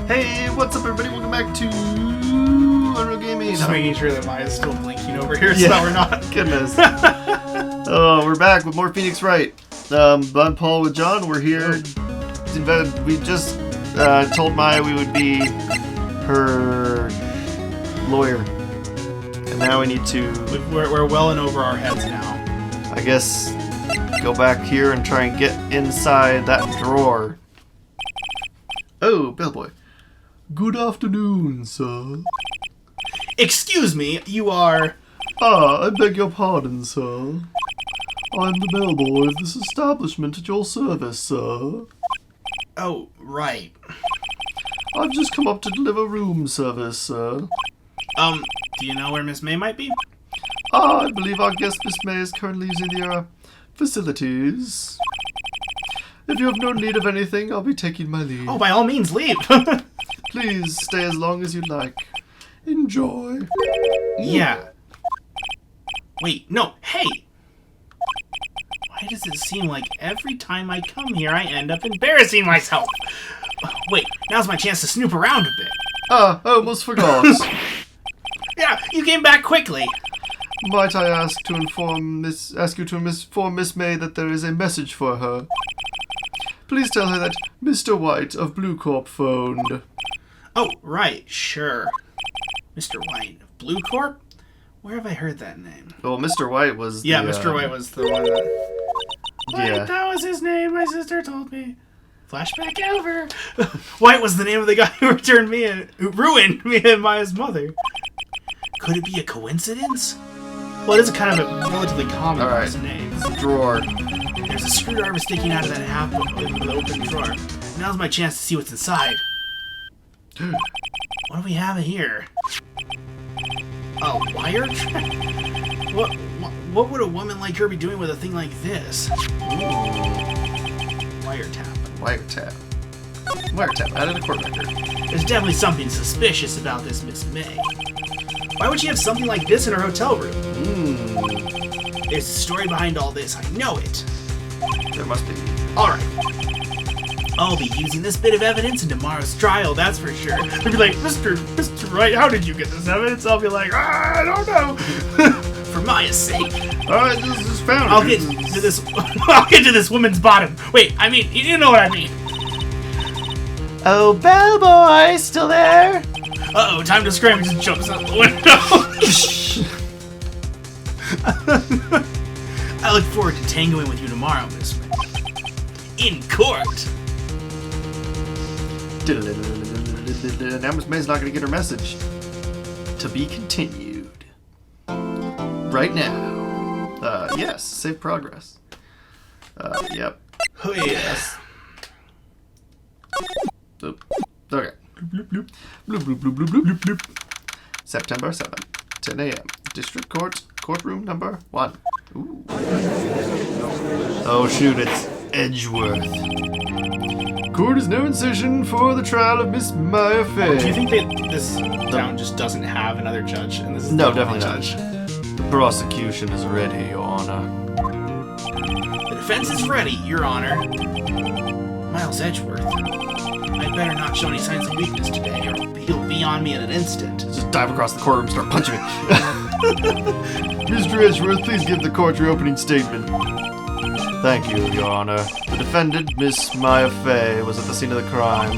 Hey, what's up, everybody? Welcome back to Unreal Gaming. Just making sure that Maya's still blinking over here, so that we're not. Goodness. Oh, we're back with more Phoenix Wright. I'm Paul with John. We're here. We just told Maya we would be her lawyer, and now we need to. We're well and over our heads now. I guess go back here and try and get inside that drawer. Oh, bellboy. Good afternoon, sir. Excuse me, you are... I beg your pardon, sir. I'm the bellboy of this establishment at your service, sir. Oh, right. I've just come up to deliver room service, sir. Do you know where Miss May might be? I believe our guest Miss May is currently using the, facilities. If you have no need of anything, I'll be taking my leave. Oh, by all means, leave. Please stay as long as you'd like. Enjoy. Yeah. Wait, no, hey! Why does it seem like every time I come here, I end up embarrassing myself? Wait, now's my chance to snoop around a bit. I almost forgot. Yeah, you came back quickly. Might I ask you to inform Miss May that there is a message for her? Please tell her that Mr. White of Blue Corp phoned. Oh, right, sure. Mr. White of Blue Corp? Where have I heard that name? Well, Mr. White was Yeah, Mr. White was the one that... Yeah. Wait, that was his name, my sister told me. Flashback over. White was the name of the guy who ruined me and Maya's mother. Could it be a coincidence? Well, it is kind of a relatively common last name. Drawer. There's a screwdriver sticking out of that half of the open drawer. Now's my chance to see what's inside. What do we have here? A wire trap? What would a woman like her be doing with a thing like this? Wiretap. Out of the court record. There's definitely something suspicious about this Miss May. Why would she have something like this in her hotel room? There's a story behind all this. I know it. There must be. Alright. I'll be using this bit of evidence in tomorrow's trial, that's for sure. They'll be like, Mr. Wright, how did you get this evidence? I'll be like, I don't know. For Maya's sake. Alright, this is found. I'll get to this this woman's bottom. Wait, I mean, you know what I mean. Oh, bellboy, still there? Uh-oh, time to scram. He just jumps out the window. I look forward to tangoing with you tomorrow, Miss May. In court. Now Miss May's not going to get her message. To be continued. Right now. Yes, save progress. Yep. Oh, yes. Oop. Okay. September 7th, 10 a.m. District Court, courtroom number 1. Ooh. Oh shoot, it's Edgeworth. Court is now in session for the trial of Miss Maya Fay. Do you think that this town just doesn't have another judge? And this is No, the definitely judge? not. The prosecution is ready, Your Honor. The defense is ready, Your Honor. Miles Edgeworth. I'd better not show any signs of weakness today, or he'll be on me in an instant. Just dive across the courtroom and start punching me. Mr. Edgeworth, please give the court your opening statement. Thank you, Your Honor. The defendant, Miss Maya Fay, was at the scene of the crime.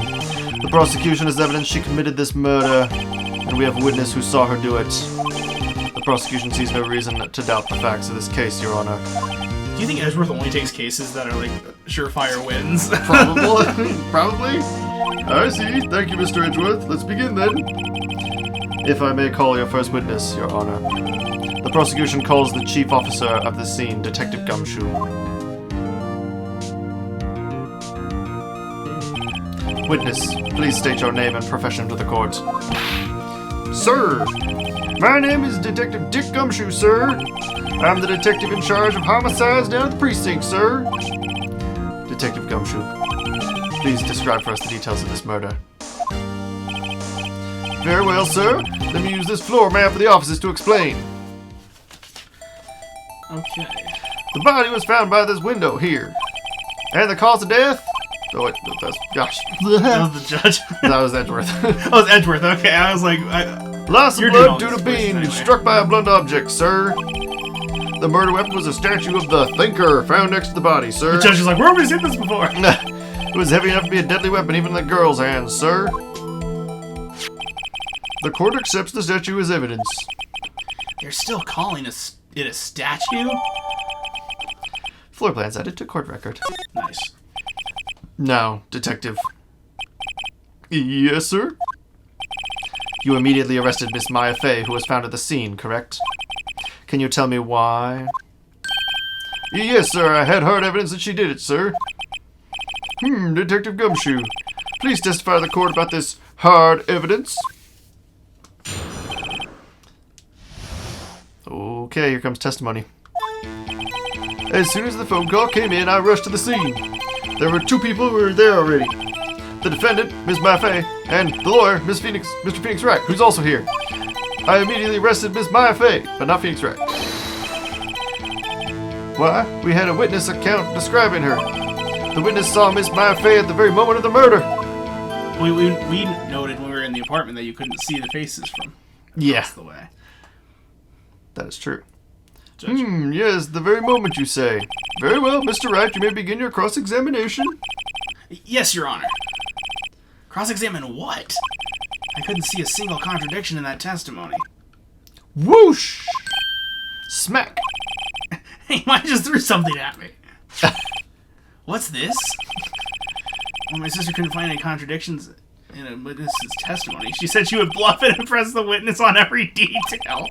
The prosecution has evidence she committed this murder, and we have a witness who saw her do it. The prosecution sees no reason to doubt the facts of this case, Your Honor. Do you think Edgeworth only takes cases that are like surefire wins? Probably. I see. Thank you, Mr. Edgeworth. Let's begin then. If I may call your first witness, Your Honor. The prosecution calls the chief officer of the scene, Detective Gumshoe. Witness, please state your name and profession to the court. Sir, my name is Detective Dick Gumshoe, sir. I'm the detective in charge of homicides down at the precinct, sir. Detective Gumshoe, please describe for us the details of this murder. Very well, sir. Let me use this floor map of the offices to explain. Okay. The body was found by this window here. And the cause of death? Oh, wait, that's... Gosh. That was the judge. That was Edgeworth. Oh, it's Edgeworth. Okay, I was like... Loss of You're doing blood all due these to voices being anyway. struck by a blunt object, sir. The murder weapon was a statue of the Thinker found next to the body, sir. The judge is like, where have we seen this before? It was heavy enough to be a deadly weapon even in the girl's hands, sir. The court accepts the statue as evidence. They're still calling it a statue? Floor plans added to court record. Nice. Now, detective. Yes, sir? You immediately arrested Miss Maya Fey, who was found at the scene, correct? Can you tell me why? Yes, sir. I had hard evidence that she did it, sir. Detective Gumshoe. Please testify to the court about this hard evidence. Okay, here comes testimony. As soon as the phone call came in, I rushed to the scene. There were 2 people who were there already. The defendant, Ms. Maffei, and the lawyer, Mr. Phoenix Wright, who's also here. I immediately arrested Ms. Maffei, but not Phoenix Wright. Why? We had a witness account describing her. The witness saw Ms. Maffei at the very moment of the murder. We noted when we were in the apartment that you couldn't see the faces from across the way. That is true. Judge. Yes, the very moment you say. Very well, Mr. Wright, you may begin your cross-examination. Yes, Your Honor. Cross-examine what? I couldn't see a single contradiction in that testimony. Whoosh! Smack! Hey, mine just threw something at me. What's this? Well, my sister couldn't find any contradictions in a witness's testimony. She said she would bluff and impress the witness on every detail.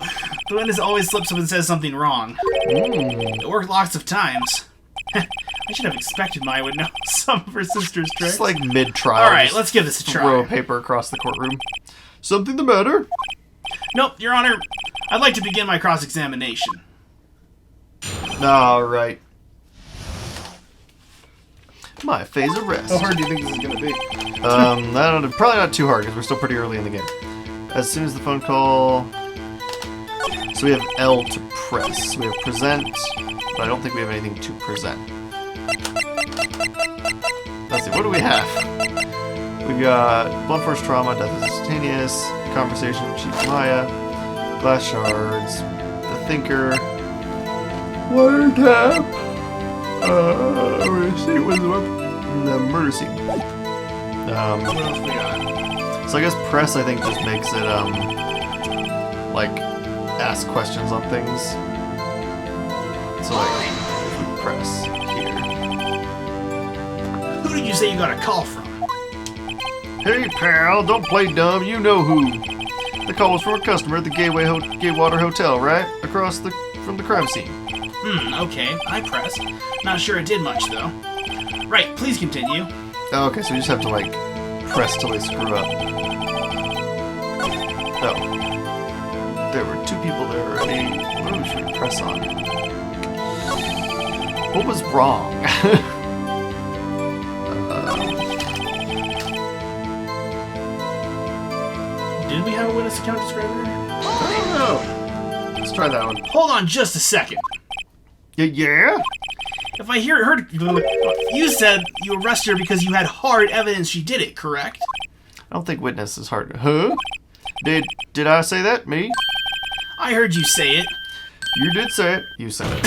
The witness always slips up and says something wrong. It worked lots of times. I should have expected Maya would know some of her sister's tricks. It's like mid-trial. All right, just let's give this a try. Throw a paper across the courtroom. Something the matter? Nope, Your Honor. I'd like to begin my cross-examination. All right. My phase arrest. How hard do you think this is going to be? I don't know. Probably not too hard because we're still pretty early in the game. As soon as the phone call. So we have L to press. We have present, but I don't think we have anything to present. Let's see. What do we have? We've got blunt force trauma, death is instantaneous, conversation with Chief Maya, glass shards, the thinker, wiretap. Receipt was the murder scene. What else we got? So I guess press, I think, just makes it, like, ask questions on things. So, like, if we press here. Who did you say you got a call from? Hey, pal, don't play dumb, you know who. The call was from a customer at the Gaywater Hotel, right? Across from the crime scene. Okay, I pressed. Not sure it did much, though. Right, please continue. Oh, okay, so you just have to, like, press till they screw up. Oh. There were 2 people there already. What should we press on? What was wrong? Did we have a witness account describer? I don't know. Let's try that one. Hold on just a second. Yeah? If I heard you said you arrested her because you had hard evidence she did it, correct? I don't think witness is hard. Huh? Did I say that? Me? I heard you say it. You did say it. You said it.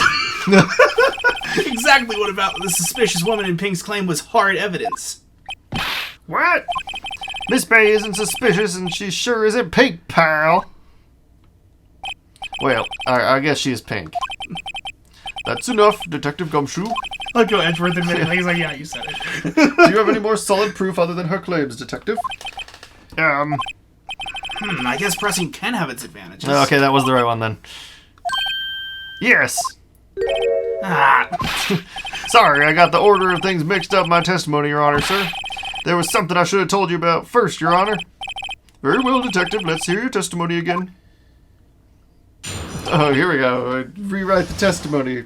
Exactly what about the suspicious woman in Pink's claim was hard evidence? What? Miss Bay isn't suspicious and she sure isn't pink, pal. Well, I guess she is pink. That's enough, Detective Gumshoe. I'll go Edgeworth admitted. He's like, yeah, you said it. Do you have any more solid proof other than her claims, Detective? I guess pressing can have its advantages. Okay, that was the right one then. Yes. Sorry, I got the order of things mixed up in my testimony, Your Honor, sir. There was something I should have told you about first, Your Honor. Very well, Detective. Let's hear your testimony again. Oh, here we go. Rewrite the testimony.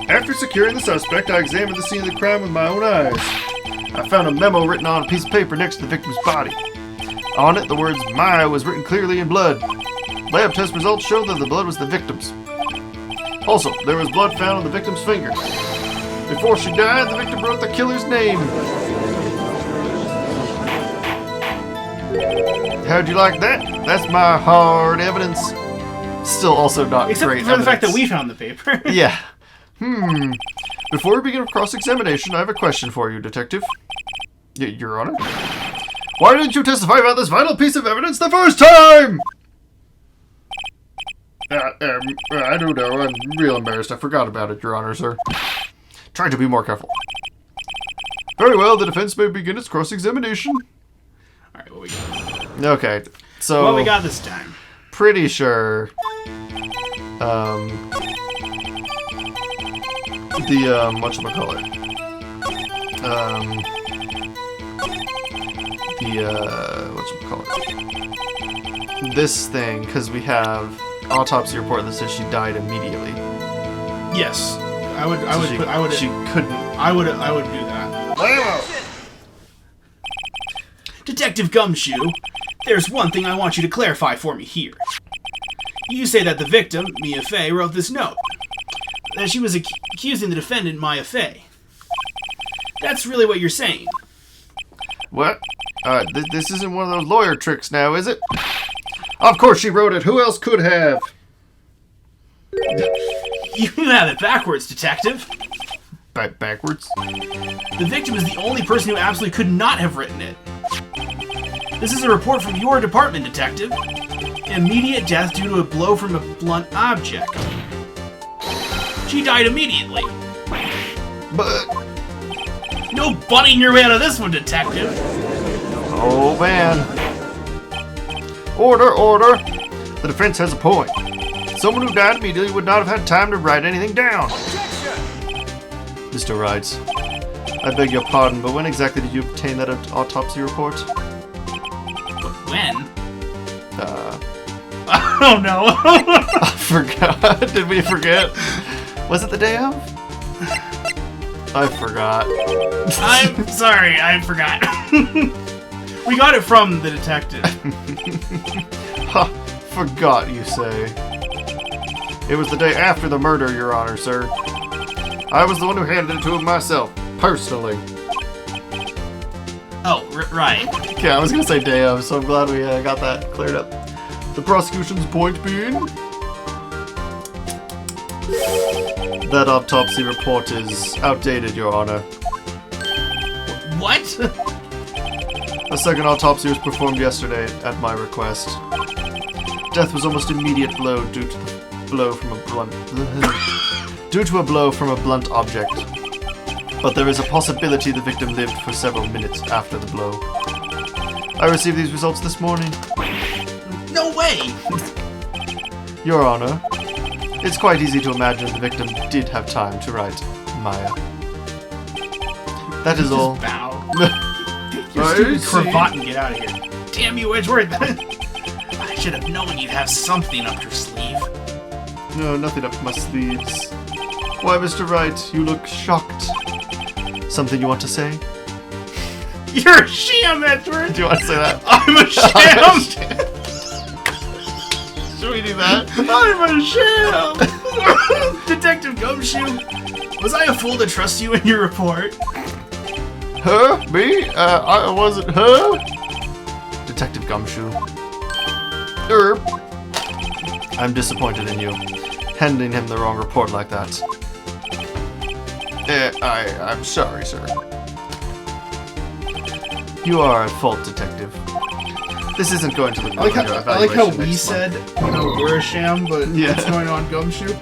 After securing the suspect, I examined the scene of the crime with my own eyes. I found a memo written on a piece of paper next to the victim's body. On it, the words Maya was written clearly in blood. Lab test results showed that the blood was the victim's. Also, there was blood found on the victim's finger. Before she died, the victim wrote the killer's name. How'd you like that? That's my hard evidence. Still also not Except great for the fact that evidence. we found the paper. Yeah. Before we begin cross-examination, I have a question for you, Detective. Your Honor? Why didn't you testify about this vital piece of evidence the first time? I don't know. I'm real embarrassed. I forgot about it, Your Honor, sir. Try to be more careful. Very well, the defense may begin its cross-examination. Alright, what we got? Okay, so... What we got this time? Pretty sure... whatchamacallit? Whatchamacallit? This thing, because we have autopsy report that says she died immediately. Yes. She couldn't. I would do that. Detective Gumshoe, there's one thing I want you to clarify for me here. You say that the victim, Mia Fey, wrote this note. That she was accusing the defendant, Maya Fey. That's really what you're saying. What? This isn't one of those lawyer tricks now, is it? Of course she wrote it. Who else could have? You have it backwards, Detective. Backwards? The victim is the only person who absolutely could not have written it. This is a report from your department, Detective. Immediate death due to a blow from a blunt object. She died immediately. But... No butting your way out of this one, Detective. Oh, man. Order, order. The defense has a point. Someone who died immediately would not have had time to write anything down. Mr. Wright, I beg your pardon, but when exactly did you obtain that autopsy report? But when? Oh no. I forgot. Did we forget? Was it the day of? I forgot. I'm sorry, I forgot. We got it from the detective. Ha, forgot, you say. It was the day after the murder, Your Honor, sir. I was the one who handed it to him myself, personally. Oh, right. Okay, I was gonna say day of, so I'm glad we got that cleared up. The prosecution's point being... that autopsy report is outdated, Your Honor. What? A second autopsy was performed yesterday at my request. Death was almost immediate blow due to the blow from a blunt... due to a blow from a blunt object. But there is a possibility the victim lived for several minutes after the blow. I received these results this morning. No way! Your Honor, it's quite easy to imagine the victim did have time to write Maya. That is all. Just bow. Take your stupid cravat and get out of here. Damn you, Edgeworth! I should have known you'd have something up your sleeve. No, nothing up my sleeves. Why, Mr. Wright, you look shocked. Something you want to say? You're a sham, Edgeworth! Do you want to say that? I'm a sham! Should we do that? I'm a sham! Detective Gumshoe, was I a fool to trust you in your report? Her? Me? I wasn't her? Detective Gumshoe. I'm disappointed in you. Handing him the wrong report like that. I'm sorry, sir. You are at fault, Detective. This isn't going to look good on your I like how evaluation we next said, month. you know, we're a sham, but Yeah. it's going on Gumshoe.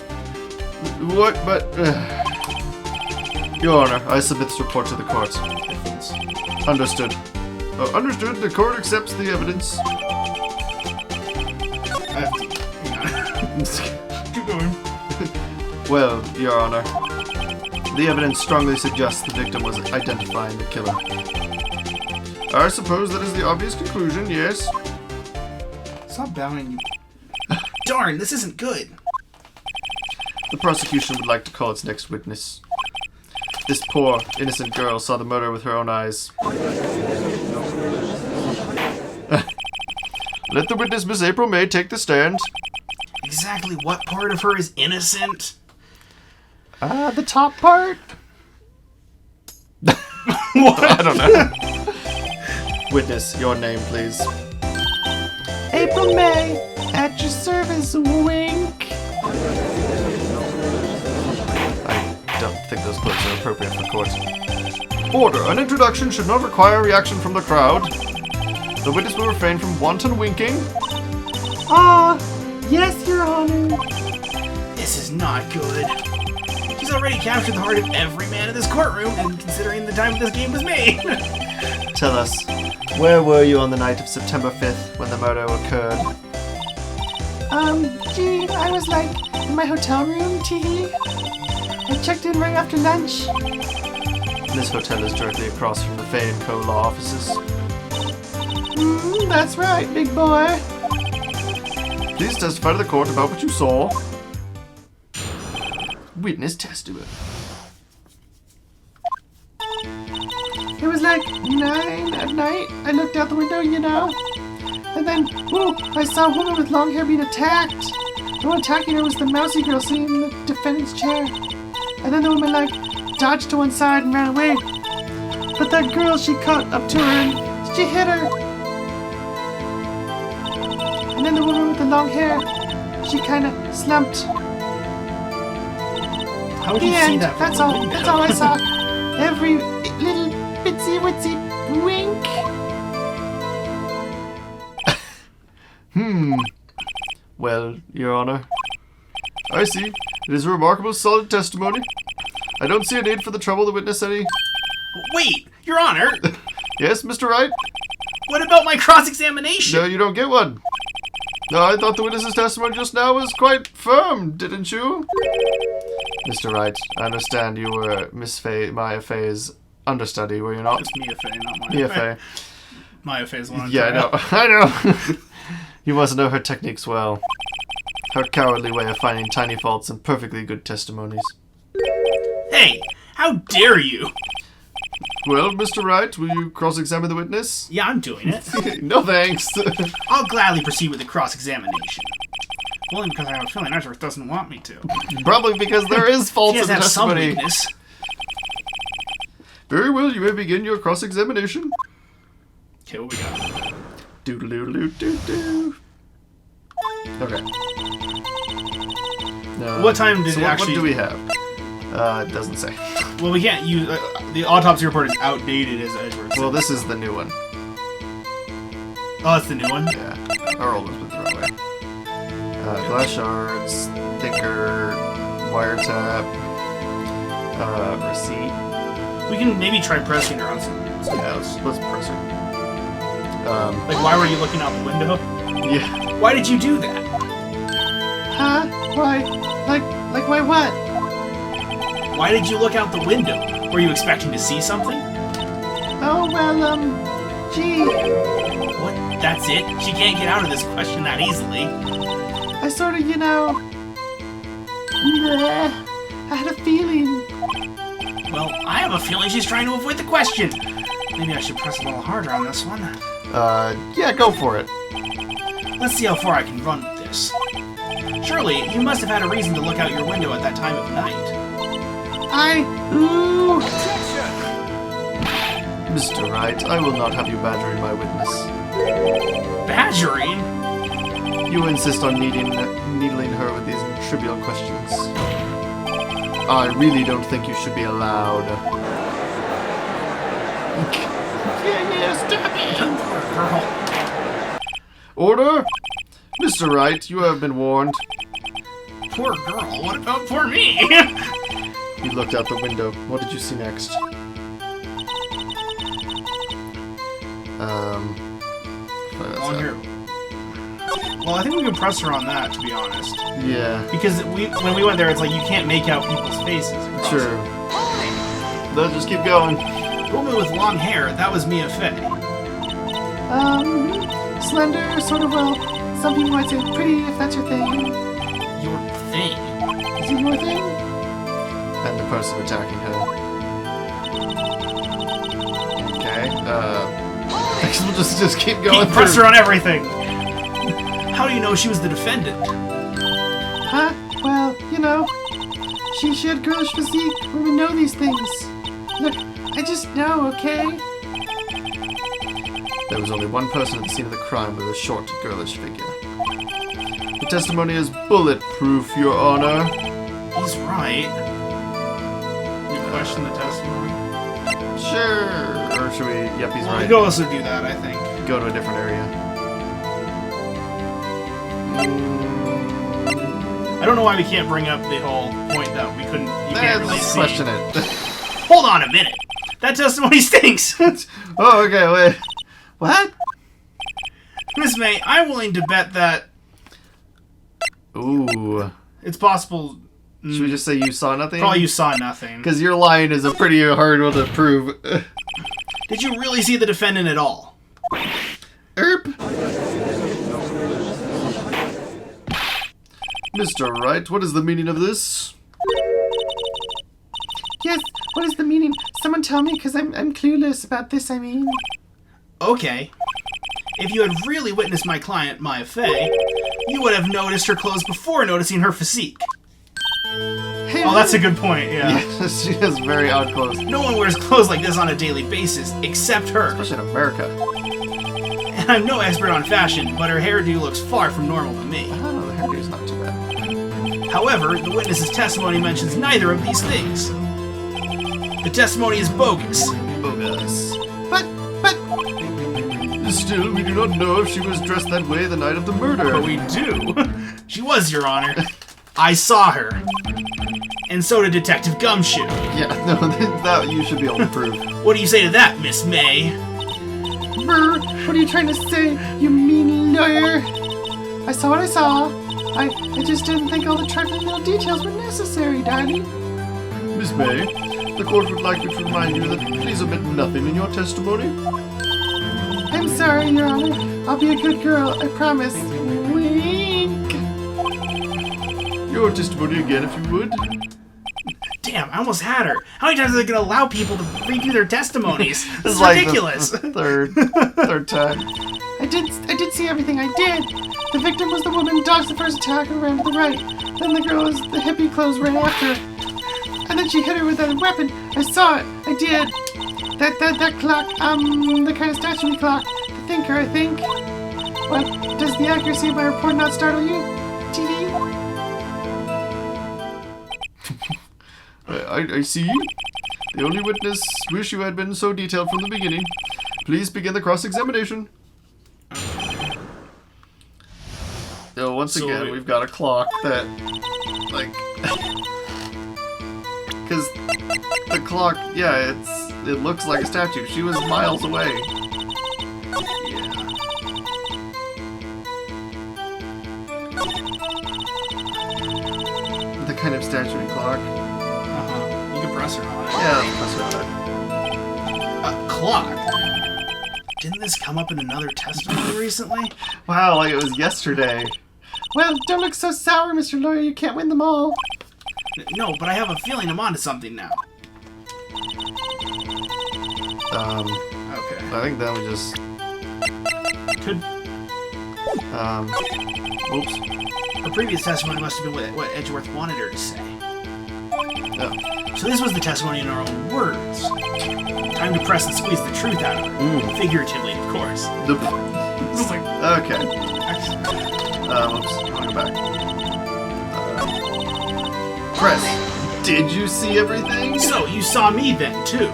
What? But... Your Honor, I submit this report to the court. Understood. Understood. The court accepts the evidence. I have to... Keep going. Well, Your Honor, the evidence strongly suggests the victim was identifying the killer. I suppose that is the obvious conclusion, yes? Stop bowing, you... Darn, this isn't good. The prosecution would like to call its next witness. This poor, innocent girl saw the murder with her own eyes. Let the witness, Miss April May, take the stand. Exactly what part of her is innocent? The top part? What? I don't know. Witness, your name, please. April May, at your service, wink. I don't think those clothes are appropriate for court. Order. An introduction should not require a reaction from the crowd. The witness will refrain from wanton winking. Ah, yes, Your Honor. This is not good. She's already captured the heart of every man in this courtroom, and considering the time this game was made. Tell us, where were you on the night of September 5th when the murder occurred? Gee, I was like in my hotel room, teehee. I checked in right after lunch. This hotel is directly across from the Fay & Co. law offices. That's right, big boy. Please testify to the court about what you saw. Witness testimony. It was like 9 at night. I looked out the window, you know. And then, whoa, I saw a woman with long hair being attacked. The one attacking her was the mousy girl sitting in the defendant's chair. And then the woman, like, dodged to one side and ran away. But that girl, she caught up to her and she hit her. And then the woman with the long hair, she kind of slumped. How would The you see end. that? from That's the all. window? That's all I saw. Every little bitsy witsy wink. Well, Your Honor. I see. It is a remarkable, solid testimony. I don't see a need for the trouble to witness any... Wait, Your Honor. Yes, Mr. Wright? What about my cross-examination? No, you don't get one. No, I thought the witness's testimony just now was quite firm, didn't you? Mr. Wright, I understand you were Miss Maya Fay's understudy, were you not? It's Mia Fey, not Maya Mia Fey. Fay. Maya Fey's the one. I'm Yeah, I trying know. out. I know. You must know her techniques well. Her cowardly way of finding tiny faults and perfectly good testimonies. Hey, how dare you? Well, Mr. Wright, will you cross-examine the witness? Yeah, I'm doing it. No thanks. I'll gladly proceed with the cross-examination. Only because I have a feeling Edgeworth doesn't want me to. Probably because there is He faults has in to the have some testimony. weakness. Very well, you may begin your cross-examination. Okay, what we got? Doodle-doo-doo-doo-doo. Okay. What time did so it what actually... do we have? It doesn't say. Well, we can't use... the autopsy report is outdated, as Edgeworth said. Well, this is the new one. Oh, that's the new one? Yeah. Our old one's been thrown away. Glass shards, thicker, wiretap, receipt. We can maybe try pressing her on some... Yeah, let's press her. Like, why were you looking out the window? Yeah. Why did you do that? Huh? Why? Like why what? Why did you look out the window? Were you expecting to see something? Oh, well, gee. What? That's it? She can't get out of this question that easily. I sort of, you know... I had a feeling. Well, I have a feeling she's trying to avoid the question. Maybe I should press a little harder on this one. Yeah, go for it. Let's see how far I can run with this. Surely, you must have had a reason to look out your window at that time of night. Ooh. Mr. Wright, I will not have you badgering my witness. Badgering? You insist on needling her with these trivial questions. I really don't think you should be allowed. Yeah, stop it. Girl. Order! Mr. Wright, you have been warned. Poor girl. What about poor me? He looked out the window. What did you see next? On here. Well, I think we can press her on that, to be honest. Yeah. Because when we went there, it's like you can't make out people's faces. across Sure. it. Let's just keep going. The woman with long hair, that was Mia Fey. Slender, sort of, well, some people might say pretty if that's your thing. Your thing. Is it your thing? And the person attacking her. Okay, I guess we'll just keep going. Press through. her on everything. How do you know she was the defendant? Huh? Well, you know, she had girlish physique. We would know these things. Look, I just know, okay? There was only one person at the scene of the crime with a short, girlish figure. The testimony is bulletproof, Your Honor. He's right. You question the testimony? Sure. Or should we? Yep, he's We right. could also do that, I think. Go to a different area. I don't know why we can't bring up the whole point that we couldn't. You can't really Let's see. question it. Hold on a minute. That testimony stinks. Oh, okay, wait. What? Miss May, I'm willing to bet that Ooh. it's possible. Should we just say you saw nothing? Probably you saw nothing. Because your line is a pretty hard one to prove. Did you really see the defendant at all? Erp. Mr. Wright, what is the meaning of this? Yes, what is the meaning? Someone tell me, because I'm clueless about this, I mean. Okay. If you had really witnessed my client, Maya Fey, you would have noticed her clothes before noticing her physique. Hey, Oh, that's a good point, yeah. Yeah, she has very odd clothes. No one wears clothes like this on a daily basis, except her. Especially in America. And I'm no expert on fashion, but her hairdo looks far from normal to me. Oh, the hairdo's not too bad. However, the witness's testimony mentions neither of these things. The testimony is bogus. Bogus. but, Still, we do not know if she was dressed that way the night of the murder. But we do. She was, Your Honor. I saw her. And so did Detective Gumshoe. Yeah, no, that you should be able to prove. What do you say to that, Miss May? brr, what are you trying to say, you mean lawyer? I saw what I saw. I just didn't think all the trifling little details were necessary, darling. Miss May, the court would like me to remind you that please omit nothing in your testimony. I'm sorry, Your Honor. I'll be a good girl, I promise. Wink. Your testimony again, if you would. Damn, I almost had her. How many times are they going to allow people to redo their testimonies? This is like ridiculous. the third time. I did see everything. I did. The victim was the woman who dodged the first attack and ran to the right. Then the girl with the hippie clothes ran after her. And then she hit her with a weapon. I saw it. I did. That clock, the kind of statue clock. The thinker, I think. What? Does the accuracy of my report not startle you? TV? I see. The only witness wish you had been so detailed from the beginning. Please begin the cross-examination. Once again, we've got a clock that, like, because the clock, yeah, it looks like a statue. She was miles away. Yeah. The kind of statue clock. You can press her on it. Yeah, that's right. A clock? Didn't this come up in another testimony recently? Wow, like it was yesterday. Well, don't look so sour, Mr. Lawyer. You can't win them all. No, but I have a feeling I'm onto something now. Okay. I think that was just, Could oops. the previous testimony must have been what Edgeworth wanted her to say. No. So this was the testimony in her own words. Time to press and squeeze the truth out of her. Figuratively, of course. This is like, Okay. Oops. I'll go back. Press. Did you see everything? so you saw me then, too.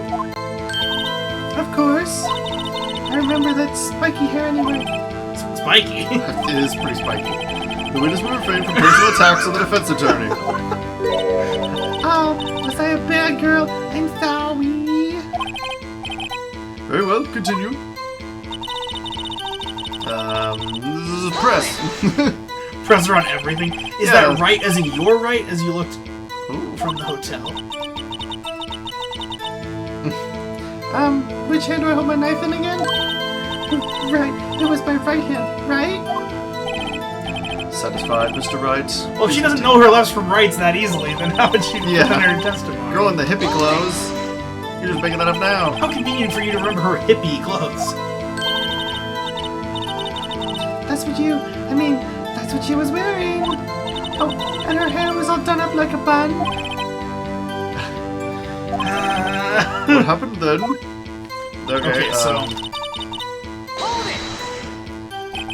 Of course. I remember that spiky hair anyway. Spiky. It is pretty spiky. The witness will refrain from personal attacks on the defense attorney. Oh, was I a bad girl? I'm sorry. Very well, continue. Press. Press her on everything. Is Yeah. that right as in your right as you looked Ooh. from the hotel? Which hand do I hold my knife in again? Right, it was my right hand, right? Satisfied, Mr. Wright? Well, if she doesn't know her lefts from rights that easily, then how would she put Yeah. in her testimony? Girl in the hippie clothes. You're just making that up now. How convenient for you to remember her hippie clothes. That's what she was wearing. Oh, and her hair was all done up like a bun. What happened then? Okay, so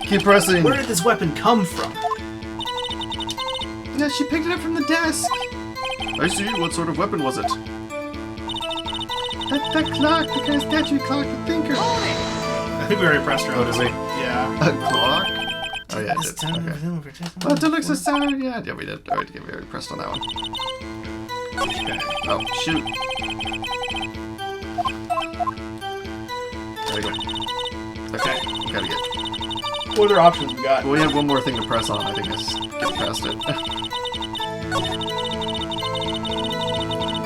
keep pressing. where did this weapon come from? Yeah, she picked it up from the desk. I see. What sort of weapon was it? That clock, the kind of statue clock, the thinker. I think we already pressed her. Oh, did we? Yeah. A clock? Oh yeah, I did. Okay. Oh, don't look so sour. Yeah. Yeah, we did. Alright, we already pressed on that one. Okay. Oh, shoot. There we go. Okay, we gotta get... What other options we got? Well, we have one more thing to press on. I think I skipped past it.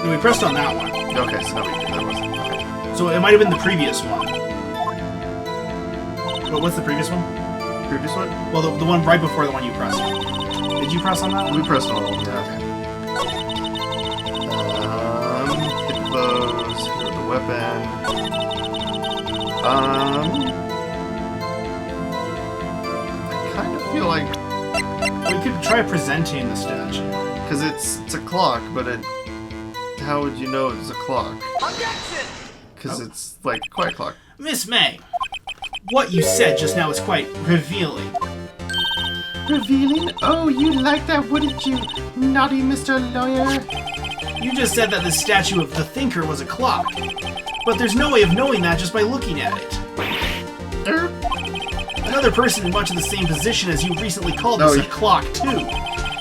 No, we pressed on that one. Okay, so now that wasn't... Okay. So it might have been the previous one. But what's the previous one? Previous one? Well, the one right before the one you pressed. Did you press on that one? We pressed on all of them, yeah. Hit the bows, hit the weapon. I kind of feel like... We could try presenting the statue. Because it's a clock, but it... How would you know it's a clock? Objection! Because it's like a quiet clock. Miss May, what you said just now is quite revealing. Revealing? Oh, you like that, wouldn't you, naughty Mr. Lawyer? You just said that the statue of the Thinker was a clock. But there's no way of knowing that just by looking at it. Another person in much of the same position as you recently called this a clock, too.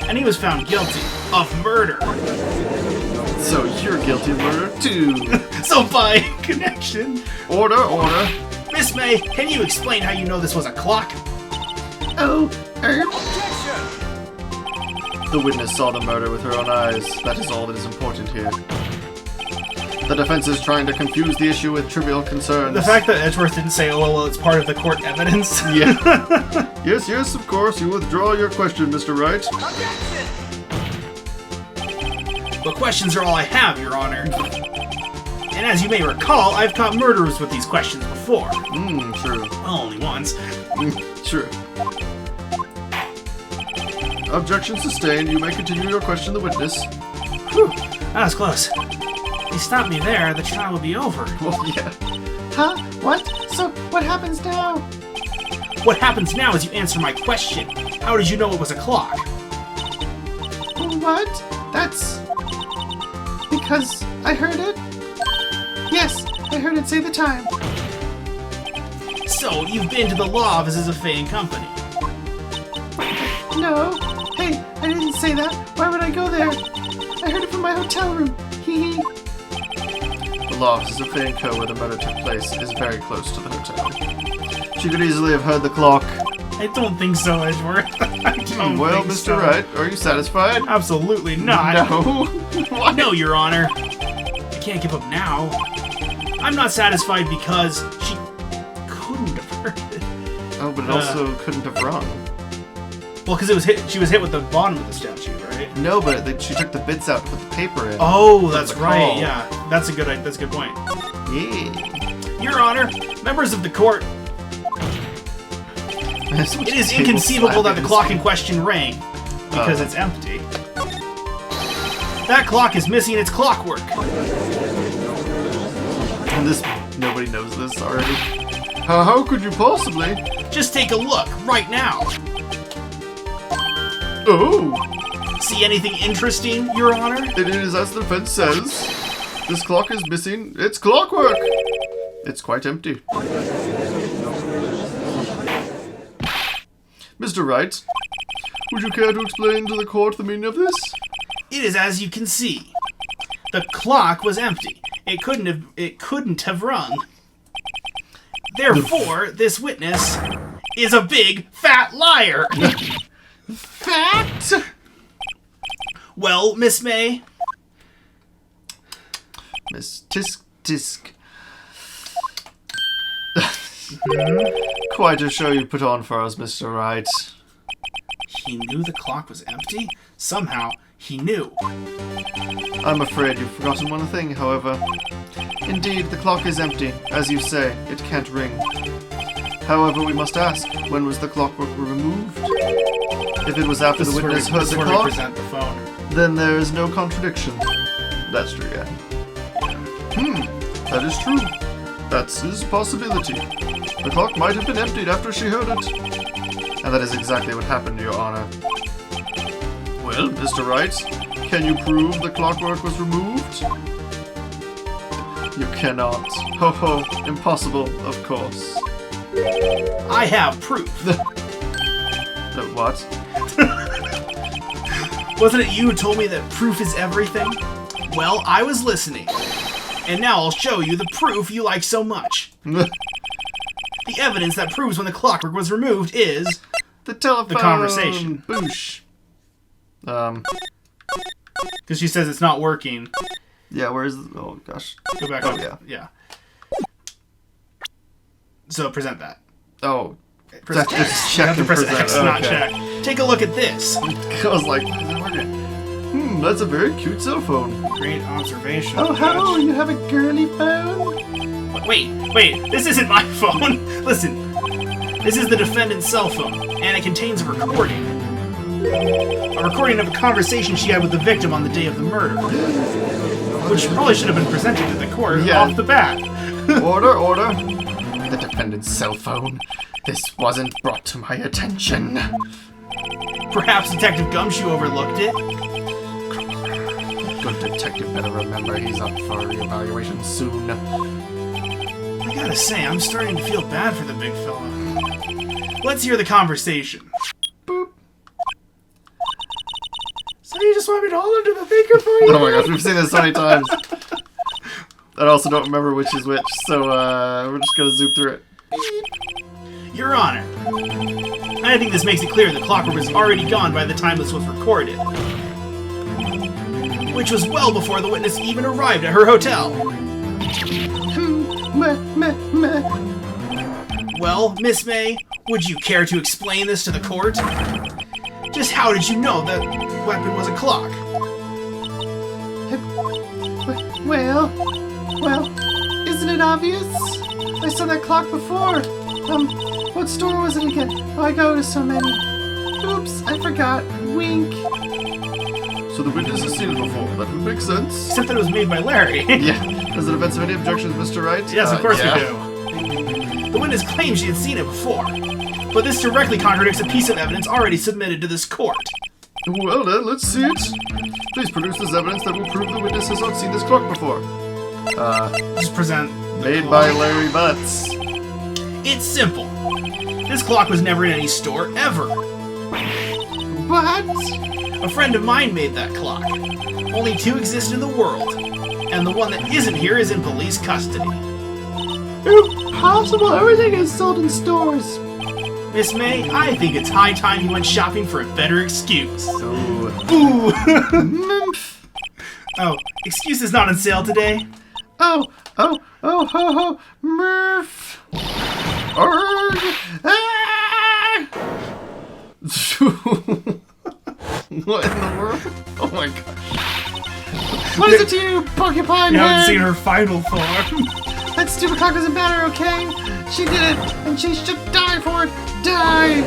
And he was found guilty of murder. So you're guilty of murder, too. So by connection... Order, order. Miss May, can you explain how you know this was a clock? Oh, Objection! The witness saw the murder with her own eyes. That is all that is important here. The defense is trying to confuse the issue with trivial concerns. The fact that Edgeworth didn't say, oh, well, it's part of the court evidence. Yeah. Yes, yes, of course. You withdraw your question, Mr. Wright. Objection! But questions are all I have, Your Honor. And as you may recall, I've caught murderers with these questions before. True. Well, only once. True. Objection sustained. You may continue your question, the witness. Whew, that was close. If you stopped me there, the trial would be over. Well, yeah. huh? What? So, what happens now? What happens now is you answer my question. How did you know it was a clock? What? That's... because I heard it? Yes, I heard it say the time. So, you've been to the law offices of Fay and Company. No. Hey, I didn't say that. Why would I go there? I heard it from my hotel room. Hee hee. The law offices of Fay & Co. where the murder took place is very close to the hotel. She could easily have heard the clock. I don't think so, Edgeworth. I don't Well, think Mr. so. Wright, are you satisfied? Absolutely not. No. What? No, Your Honor. I can't give up now. I'm not satisfied because she couldn't have heard it. Oh, but it also couldn't have rung. Well, because it was hit. She was hit with the bottom of the statue, right? No, but she took the bits out to put the paper in. Oh, that's the right. call. Yeah, that's a good point. Yeah. Your Honor, members of the court, it is inconceivable that the clock in question rang because it's empty. That clock is missing its clockwork. And this, nobody knows this already. How could you possibly? Just take a look right now. Oh, See anything interesting, Your Honor? it is as the defense says. This clock is missing its clockwork. It's quite empty. Mr. Wright, would you care to explain to the court the meaning of this? It is as you can see. The clock was empty. It couldn't have rung. Therefore, this witness is a big fat liar. Fact? Well, Miss May, Miss Tisk. Quite a show you put on for us, Mr. Wright. he knew the clock was empty? Somehow, he knew. I'm afraid you've forgotten one thing, however. Indeed, the clock is empty. As you say, it can't ring. However, we must ask, when was the clockwork removed? If it was after the witness heard the clock, present the phone. then there is no contradiction. That's true, yeah. That is true. That's his possibility. The clock might have been emptied after she heard it. And that is exactly what happened, Your Honor. Well, Mr. Wright, can you prove the clockwork was removed? You cannot. Ho ho, impossible, of course. I have proof. What? Wasn't it you who told me that proof is everything? Well, I was listening. And now I'll show you the proof you like so much. The evidence that proves when the clockwork was removed is... The telephone. The conversation. Boosh. Because she says it's not working. Yeah, where's... Oh, gosh. Go back Oh, up. yeah. Yeah. So present that. Oh. Press That's X. just You check have to and press present. X, not Okay. check. Take a look at this. I was like, is it working? That's a very cute cell phone. Great observation. Oh, how? Judge. You have a girly phone? Wait. This isn't my phone. Listen. This is the defendant's cell phone, and it contains a recording. A recording of a conversation she had with the victim on the day of the murder. Which probably should have been presented to the court Yeah. off the bat. Order, order. The defendant's cell phone. This wasn't brought to my attention. Perhaps Detective Gumshoe overlooked it. Good detective better remember he's up for reevaluation soon. I gotta say, I'm starting to feel bad for the big fella. Let's hear the conversation. Boop. So you just want me to hold onto the finger for you? Oh my gosh, we've seen this so many times. I also don't remember which is which, so we're just gonna zoom through it. Your Honor, I think this makes it clear the clockwork was already gone by the time this was recorded. Which was well before the witness even arrived at her hotel. Well, Miss May, would you care to explain this to the court? Just how did you know that weapon was a clock? Well, isn't it obvious? I saw that clock before. What store was it again? Oh, I go to so many. Oops, I forgot. Wink. So the witness has seen it before. That would make sense. Except that it was made by Larry. Yeah. Does it offense of any objections, Mr. Wright? Yes, of course yeah. we do. The witness claims she had seen it before, but this directly contradicts a piece of evidence already submitted to this court. Well then, let's see it. Please produce this evidence that will prove the witness has not seen this clock before. Just present. Made by Larry Butts. It's simple. This clock was never in any store, ever. What? A friend of mine made that clock. Only two exist in the world, and the one that isn't here is in police custody. Impossible. Everything is sold in stores. Miss May, I think it's high time you went shopping for a better excuse. Ooh. Ooh! Nymph. Oh, excuse is not on sale today? Ho, ho, Murph. Arrgh! Ah! What in the world? Oh my god. What is it to you, porcupine You haven't head? seen her final form. That stupid clock doesn't matter, okay? She did it, and she should die for it. Die!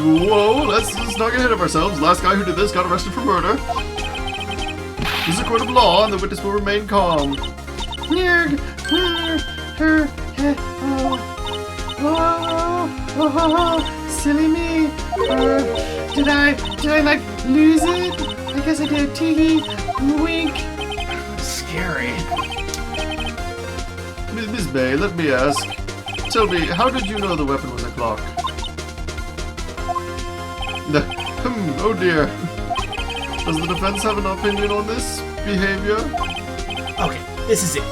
Whoa, let's not get ahead of ourselves. Last guy who did this got arrested for murder. This is a court of law, and the witness will remain calm. Nerg, silly me. Did I like lose it? I guess I did. Teehee, wink. Scary. Miss May, let me ask. Tell me, how did you know the weapon was a clock? Oh dear. Does the defense have an opinion on this behavior? Okay, this is it.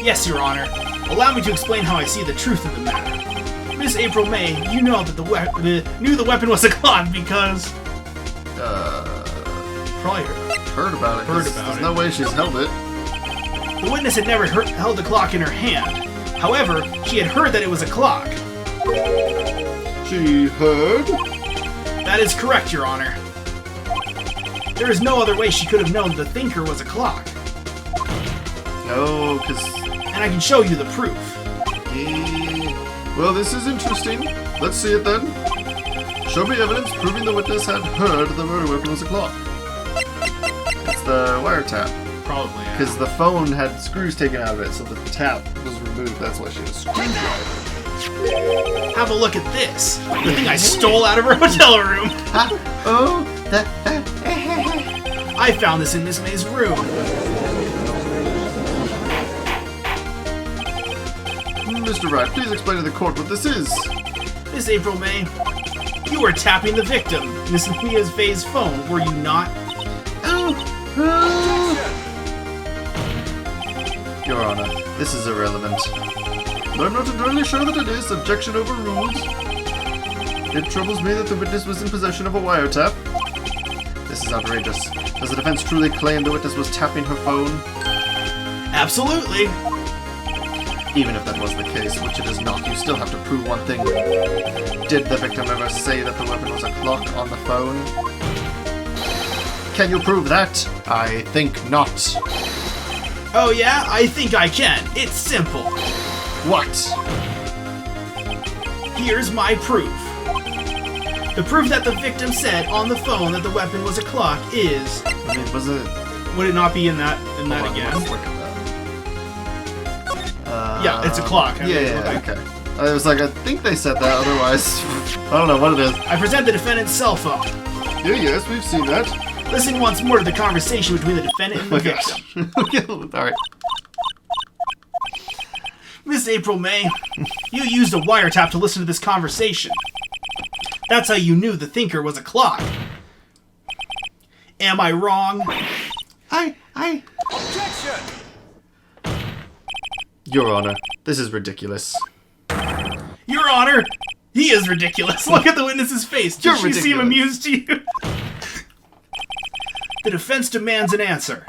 Yes, Your Honor. Allow me to explain how I see the truth of the matter. Miss April May, you know that knew the weapon was a clock because... Probably Heard about it. Heard 'cause about There's it. no way she's held it. the witness had never held the clock in her hand. However, she had heard that it was a clock. She heard? That is correct, Your Honor. There is no other way she could have known the thinker was a clock. No, because... And I can show you the proof. Well, this is interesting. Let's see it then. Show me evidence proving the witness had heard the murder weapon was a clock. the wiretap. Probably. Yeah. Because the phone had screws taken out of it, so the tap was removed. That's why she had a screwdriver. Have a look at this. The thing I stole out of her hotel room. Oh, I found this in Miss May's room. Mr. Wright, please explain to the court what this is. Miss April May, you were tapping the victim, Miss Mia Faye's phone, were you not? Your Honor, this is irrelevant. I'm not entirely sure that it is. Objection overruled. It troubles me that the witness was in possession of a wiretap. This is outrageous. Does the defense truly claim the witness was tapping her phone? Absolutely. Even if that was the case, which it is not, you still have to prove one thing. Did the victim ever say that the weapon was a clock on the phone? Can you prove that? I think not. Oh yeah, I think I can. It's simple. What? Here's my proof. The proof that the victim said on the phone that the weapon was a clock is... I mean, was it... Would it not be in that again? Let's look at that. Yeah, it's a clock. Okay. I was like, I think they said that, otherwise... I don't know what it is. I present the defendant's cell phone. Yes, we've seen that. Listen once more to the conversation between the defendant and the victim. Alright. Miss April May, you used a wiretap to listen to this conversation. That's how you knew the thinker was a clock. Am I wrong? Objection! Your Honor, this is ridiculous. Your Honor, he is ridiculous. Look at the witness's face. Did she seem amused to you? The defense demands an answer.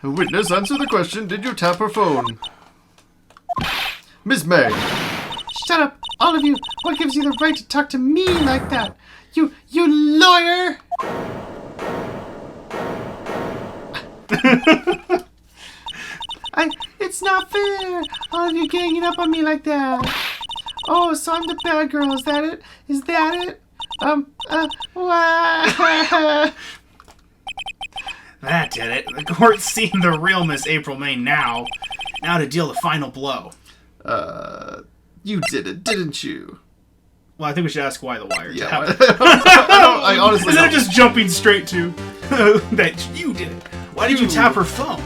Witness, answer the question. Did you tap her phone? Miss May. shut up, all of you. What gives you the right to talk to me like that? You lawyer! It's not fair! All of you ganging up on me like that. Oh, so I'm the bad girl, is that it? Is that it? Wow. That did it. The court's seen the real Miss April May now. Now to deal the final blow. You did it, didn't you? Well, I think we should ask why the wire Yeah. tapped. I honestly Instead of don't. just jumping straight to that you did it. Why did you tap her phone?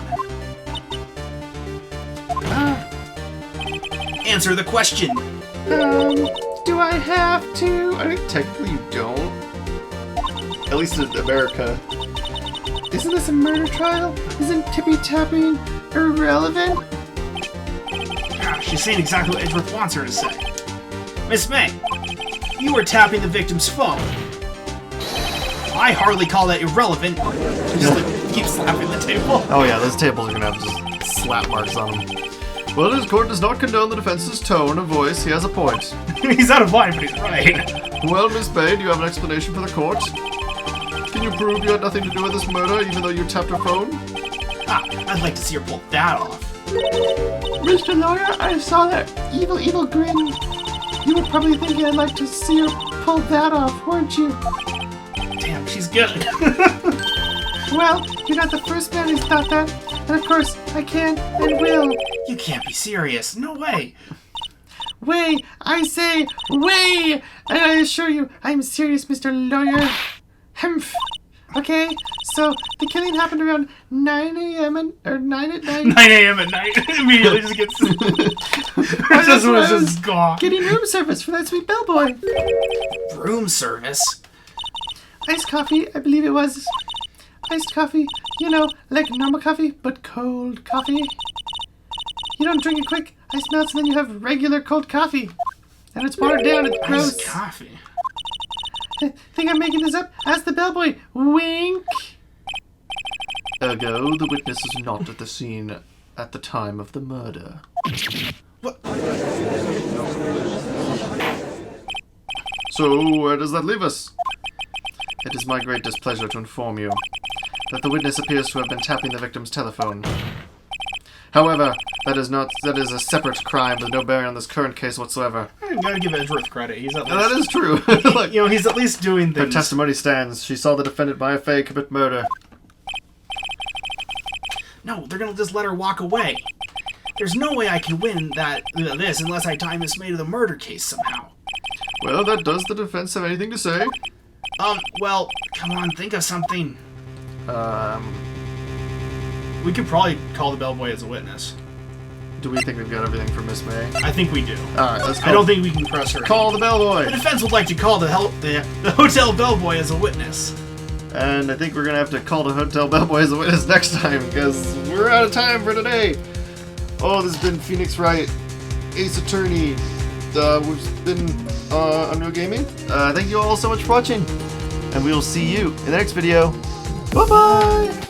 Answer the question. Do I have to? I think technically you don't. At least in America. Isn't this a murder trial? Isn't tippy-tapping irrelevant? Ah, she's saying exactly what Edgeworth wants her to say. Miss May, you were tapping the victim's phone. I hardly call that irrelevant. Just keep slapping the table. Oh yeah, those tables are gonna have just slap marks on them. Well, his court does not condone the defense's tone of voice. He has a point. He's out of line, but he's right. Well, Miss Bay, do you have an explanation for the court? Can you prove you had nothing to do with this murder, even though you tapped her phone? Ah, I'd like to see her pull that off. Mr. Lawyer, I saw that evil grin. You were probably thinking I'd like to see her pull that off, weren't you? Damn, she's good. Well, you're not the first man who's thought that. And of course, I can and will. You can't be serious. No way. Way! I say, way! And I assure you, I'm serious, Mr. Lawyer. Humph. Okay, so the killing happened around 9 a.m. or 9 at night. 9 a.m. at night. Immediately just gets... just gone. Getting room service for that sweet bellboy. Room service? Iced coffee, I believe it was. Iced coffee, you know, like normal coffee, but cold coffee. You don't drink it quick, ice melts, and then you have regular cold coffee. And it's watered down, it's gross. Iced coffee? Think I'm making this up? Ask the bellboy. Wink. Ergo, the witness is not at the scene at the time of the murder. What? So, where does that leave us? It is my great displeasure to inform you that the witness appears to have been tapping the victim's telephone. However, that is a separate crime with no bearing on this current case whatsoever. I gotta give Edgeworth credit. He's at least, Now, that is true. Look, you know, he's at least doing her things. testimony stands. She saw the defendant Maya Fey commit murder. No, they're gonna just let her walk away. There's no way I can win this unless I tie Miss May to the murder case somehow. Well, does the defense have anything to say? Well, come on, think of something. We We could probably call the bellboy as a witness. Do we think we've got everything for Miss May? I think we do. Alright, let's I don't think we can press her. call the The bellboy! defense would like to call the hotel bellboy as a witness. And I think we're gonna have to call the hotel bellboy as a witness next time, because we're out of time for today! Oh, this has been Phoenix Wright, Ace Attorney. We've been Unreal Gaming. Thank you all so much for watching, and we will see you in the next video. Bye-bye!